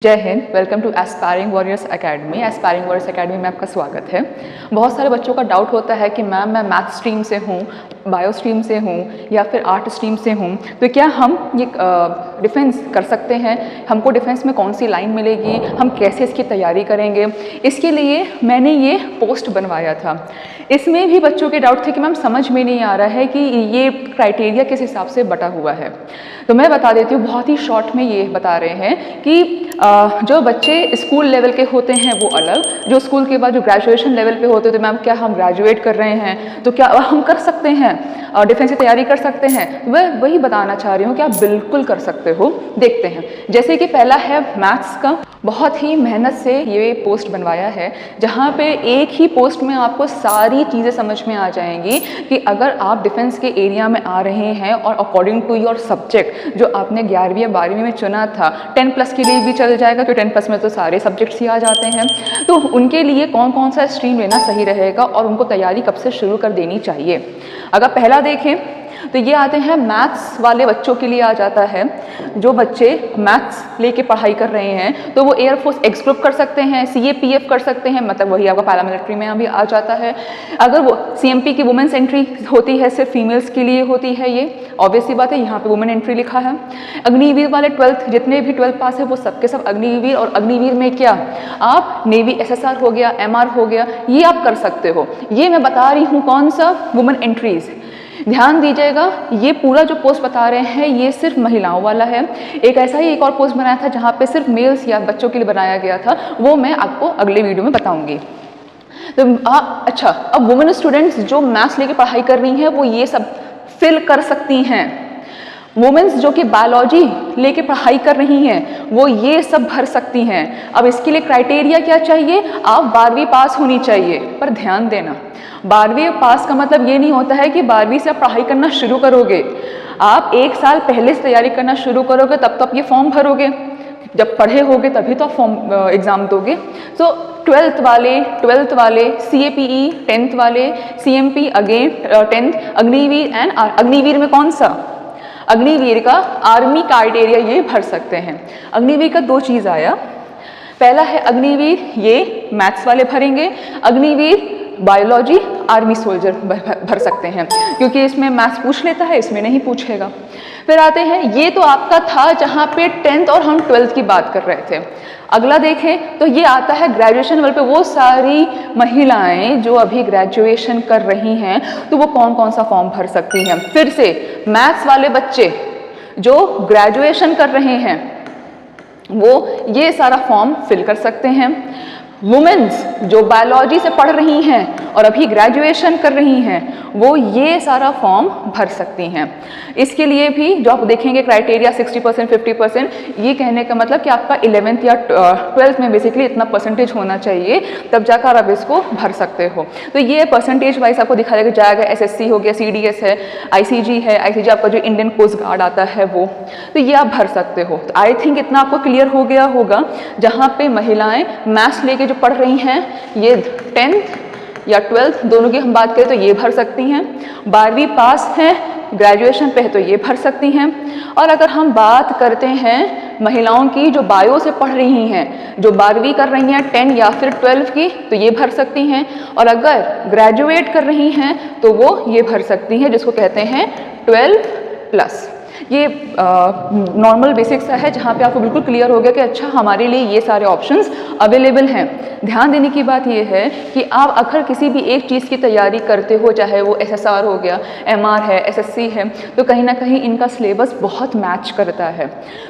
जय हिंद। Welcome to aspiring warriors academy. Aspiring warriors academy में आपका स्वागत है। बहुत सारे बच्चों का डाउट होता है कि मैम मैं मैथ स्ट्रीम से हूँ, बायो स्ट्रीम से हूँ या फिर आर्ट स्ट्रीम से हूँ, तो क्या हम ये डिफेंस कर सकते हैं? हमको डिफेंस में कौन सी लाइन मिलेगी, हम कैसे इसकी तैयारी करेंगे? इसके लिए मैंने ये पोस्ट बनवाया था। इसमें भी बच्चों के डाउट थे कि मैम समझ में नहीं आ रहा है कि ये क्राइटेरिया किस हिसाब से बटा हुआ है। तो मैं बता देती हूँ, बहुत ही शॉर्ट में ये बता रहे हैं कि जो बच्चे स्कूल लेवल के होते हैं वो अलग, जो स्कूल के बाद जो ग्रेजुएशन लेवल पे होते हैं, तो मैम क्या हम ग्रेजुएट कर रहे हैं तो क्या हम कर सकते हैं डिफेंस की तैयारी कर सकते हैं? वह वही बताना चाह रही हूँ कि आप बिल्कुल कर सकते हो। देखते हैं, जैसे कि पहला है मैथ्स का। बहुत ही मेहनत से ये पोस्ट बनवाया है, जहाँ पे एक ही पोस्ट में आपको सारी चीज़ें समझ में आ जाएंगी कि अगर आप डिफेंस के एरिया में आ रहे हैं और अकॉर्डिंग टू योर सब्जेक्ट जो आपने 11वीं या 12वीं में चुना था, 10+ के लिए भी चल जाएगा, तो 10+ में तो सारे सब्जेक्ट्स ही आ जाते हैं। तो उनके लिए कौन कौन सा स्ट्रीम लेना सही रहेगा और उनको तैयारी कब से शुरू कर देनी चाहिए। अगर पहला देखें तो ये आते हैं मैथ्स वाले बच्चों के लिए आ जाता है। जो बच्चे मैथ्स लेके पढ़ाई कर रहे हैं तो वो एयरफोर्स एक्स ग्रुप कर सकते हैं, CAPF कर सकते हैं, मतलब वही आपका पैरामिलिट्री में अभी आ जाता है। अगर वो CMP की वुमेन्स एंट्री होती है, सिर्फ फीमेल्स के लिए होती है, ये ऑब्वियस सी बात है, यहाँ पे वुमेन एंट्री लिखा है। अग्निवीर वाले 12th जितने भी 12th पास है वो सबके सब अग्निवीर, और अग्निवीर में क्या आप नेवी SSR हो गया, MR हो गया, ये आप कर सकते हो। ये मैं बता रही हूँ कौन सा, वुमेन एंट्रीज। ध्यान दीजिएगा, ये पूरा जो पोस्ट बता रहे हैं ये सिर्फ महिलाओं वाला है। एक ऐसा ही एक और पोस्ट बनाया था जहाँ पे सिर्फ मेल्स या बच्चों के लिए बनाया गया था, वो मैं आपको अगले वीडियो में बताऊंगी। तो अच्छा, अब वुमेन स्टूडेंट्स जो मैथ्स लेके पढ़ाई कर रही हैं वो ये सब फिल कर सकती हैं। वुमेन्स जो कि बायोलॉजी लेके पढ़ाई कर रही हैं वो ये सब भर सकती हैं। अब इसके लिए क्राइटेरिया क्या चाहिए? आप 12वीं पास होनी चाहिए। पर ध्यान देना, 12वीं पास का मतलब ये नहीं होता है कि 12वीं से आप पढ़ाई करना शुरू करोगे। आप 1 साल पहले से तैयारी करना शुरू करोगे, तब तो आप ये फॉर्म भरोगे। जब पढ़े होगे तभी तो आप फॉर्म एग्ज़ाम दोगे। तो 12th वाले CAPE, 10th वाले CMP, again 10th, Agniveer and Agniveer में कौन सा? अग्निवीर का आर्मी क्राइटेरिया ये भर सकते हैं। अग्निवीर का 2 चीज़ आया। पहला है अग्निवीर, ये मैथ्स वाले भरेंगे। अग्निवीर बायोलॉजी आर्मी सोल्जर भर सकते हैं, क्योंकि इसमें मैथ्स पूछ लेता है, इसमें नहीं पूछेगा। फिर आते हैं, ये तो आपका था जहाँ पे 10th और हम 12th की बात कर रहे थे। अगला देखें तो ये आता है ग्रेजुएशन लेवल पे, वो सारी महिलाएं जो अभी ग्रेजुएशन कर रही हैं तो वो कौन कौन सा फॉर्म भर सकती हैं। फिर से मैथ्स वाले बच्चे जो ग्रेजुएशन कर रहे हैं वो ये सारा फॉर्म फिल कर सकते हैं। वुमेन्स जो बायोलॉजी से पढ़ रही हैं और अभी ग्रेजुएशन कर रही हैं वो ये सारा फॉर्म भर सकती हैं। इसके लिए भी जो आप देखेंगे क्राइटेरिया 60%, 50%, ये कहने का मतलब कि आपका 11th या 12th में बेसिकली इतना परसेंटेज होना चाहिए, तब जाकर आप इसको भर सकते हो। तो ये परसेंटेज वाइज आपको दिखाया जाएगा। SSC हो गया, CDS है, ICG है, ICG आपका जो इंडियन कोस्ट गार्ड आता है वो, तो ये आप भर सकते हो। तो आई थिंक इतना आपको क्लियर हो गया होगा। जहाँ पे महिलाएं मैथ्स लेके जो पढ़ रही हैं, ये 10th या 12th दोनों की हम बात करें तो ये भर सकती हैं। 12वीं पास हैं, ग्रेजुएशन पे है तो ये भर सकती हैं। और अगर हम बात करते हैं महिलाओं की जो बायो से पढ़ रही हैं, जो 12वीं कर रही हैं 10 या फिर 12 की, तो ये भर सकती हैं। और अगर ग्रेजुएट कर रही हैं तो वो ये भर सकती हैं, जिसको कहते हैं 12+। ये नॉर्मल बेसिक सा है, जहाँ पे आपको बिल्कुल क्लियर हो गया कि अच्छा हमारे लिए ये सारे ऑप्शंस अवेलेबल हैं। ध्यान देने की बात ये है कि आप अगर किसी भी एक चीज़ की तैयारी करते हो, चाहे वो SSR हो गया, MR है, SSC है, तो कहीं ना कहीं इनका सिलेबस बहुत मैच करता है।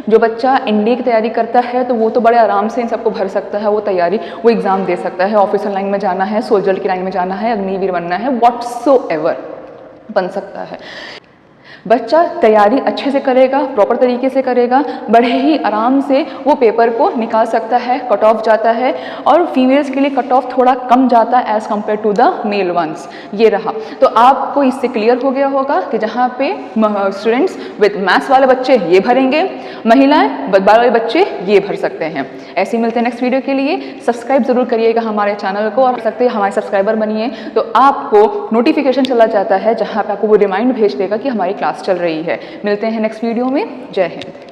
जो बच्चा NDA की तैयारी करता है तो वो तो बड़े आराम से इन सबको भर सकता है, वो तैयारी, वो एग्ज़ाम दे सकता है। ऑफिसर लाइन में जाना है, सोल्जर की लाइन में जाना है, अग्निवीर बनना है, व्हाटसोएवर बन सकता है। बच्चा तैयारी अच्छे से करेगा, प्रॉपर तरीके से करेगा, बड़े ही आराम से वो पेपर को निकाल सकता है। कट ऑफ जाता है, और फीमेल्स के लिए कट ऑफ थोड़ा कम जाता है as compare to the male ones. ये रहा, तो आपको इससे क्लियर हो गया होगा कि जहाँ पे स्टूडेंट्स विद मैथ्स वाले बच्चे ये भरेंगे, महिलाएं वाले बच्चे ये भर सकते हैं। ऐसे ही मिलते हैं नेक्स्ट वीडियो के लिए। सब्सक्राइब जरूर करिएगा हमारे चैनल को, और सकते हमारे सब्सक्राइबर बनिए तो आपको नोटिफिकेशन चला जाता है, जहाँ पे आपको वो रिमाइंड भेज देगा कि हमारी क्लास चल रही है। मिलते हैं नेक्स्ट वीडियो में। जय हिंद।